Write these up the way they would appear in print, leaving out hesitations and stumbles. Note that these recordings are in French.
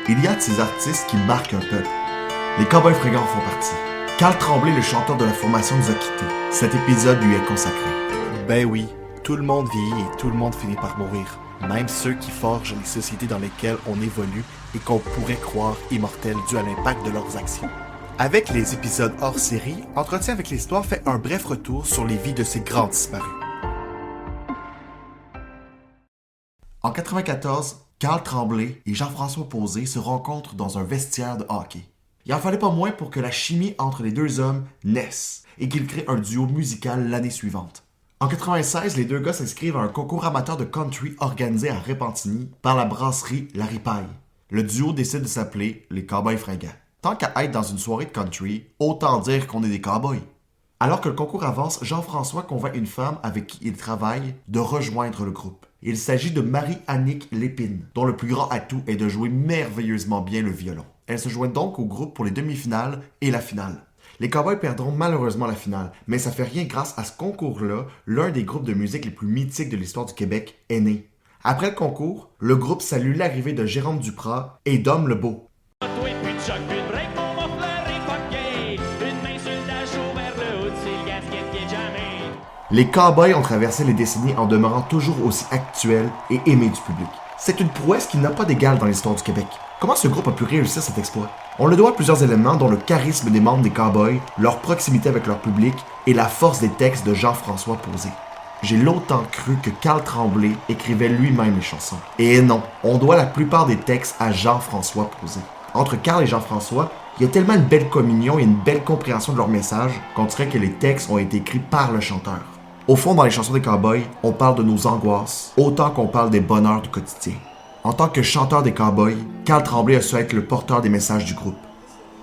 il y a de ces artistes qui marquent un peuple. Les Cowboys Fringants en font partie. Carl Tremblay, le chanteur de la formation, nous a quittés. Cet épisode lui est consacré. Ben oui, tout le monde vieillit et tout le monde finit par mourir. Même ceux qui forgent les sociétés dans lesquelles on évolue et qu'on pourrait croire immortels dû à l'impact de leurs actions. Avec les épisodes hors série, Entretien avec l'Histoire fait un bref retour sur les vies de ces grands disparus. En 1994, Carl Tremblay et Jean-François Posé se rencontrent dans un vestiaire de hockey. Il en fallait pas moins pour que la chimie entre les deux hommes naisse et qu'ils créent un duo musical l'année suivante. En 1996, les deux gars s'inscrivent à un concours amateur de country organisé à Repentigny par la brasserie La Ripaille. Le duo décide de s'appeler les Cowboys Fringants. Tant qu'à être dans une soirée de country, autant dire qu'on est des cowboys. Alors que le concours avance, Jean-François convainc une femme avec qui il travaille de rejoindre le groupe. Il s'agit de Marie-Annick Lépine, dont le plus grand atout est de jouer merveilleusement bien le violon. Elle se joint donc au groupe pour les demi-finales et la finale. Les Cowboys perdront malheureusement la finale, mais ça fait rien grâce à ce concours-là, l'un des groupes de musique les plus mythiques de l'histoire du Québec est né. Après le concours, le groupe salue l'arrivée de Jérôme Duprat et Dom Lebeau. Les Cowboys ont traversé les décennies en demeurant toujours aussi actuels et aimés du public. C'est une prouesse qui n'a pas d'égal dans l'histoire du Québec. Comment ce groupe a pu réussir cet exploit? On le doit à plusieurs éléments dont le charisme des membres des Cowboys, leur proximité avec leur public et la force des textes de Jean-François Posé. J'ai longtemps cru que Carl Tremblay écrivait lui-même les chansons. Et non, on doit la plupart des textes à Jean-François Posé. Entre Carl et Jean-François, il y a tellement une belle communion et une belle compréhension de leur message qu'on dirait que les textes ont été écrits par le chanteur. Au fond, dans les chansons des Cowboys, on parle de nos angoisses, autant qu'on parle des bonheurs du quotidien. En tant que chanteur des Cowboys, Carl Tremblay a su être le porteur des messages du groupe.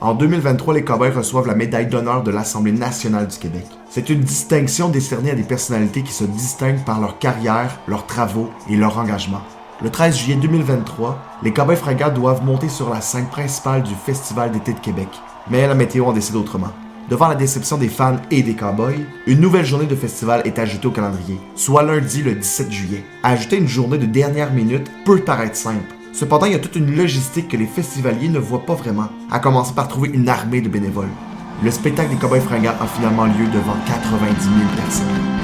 En 2023, les Cowboys reçoivent la médaille d'honneur de l'Assemblée nationale du Québec. C'est une distinction décernée à des personnalités qui se distinguent par leur carrière, leurs travaux et leur engagement. Le 13 juillet 2023, les Cowboys Fringants doivent monter sur la scène principale du Festival d'été de Québec. Mais la météo en décide autrement. Devant la déception des fans et des Cowboys, une nouvelle journée de festival est ajoutée au calendrier, soit lundi le 17 juillet. Ajouter une journée de dernière minute peut paraître simple. Cependant, il y a toute une logistique que les festivaliers ne voient pas vraiment, à commencer par trouver une armée de bénévoles. Le spectacle des Cowboys Fringants a finalement lieu devant 90 000 personnes.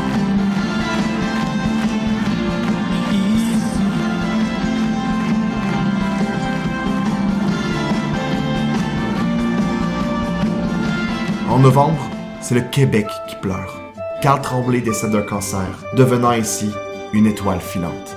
En novembre, c'est le Québec qui pleure. Carl Tremblay décède d'un cancer, devenant ainsi une étoile filante.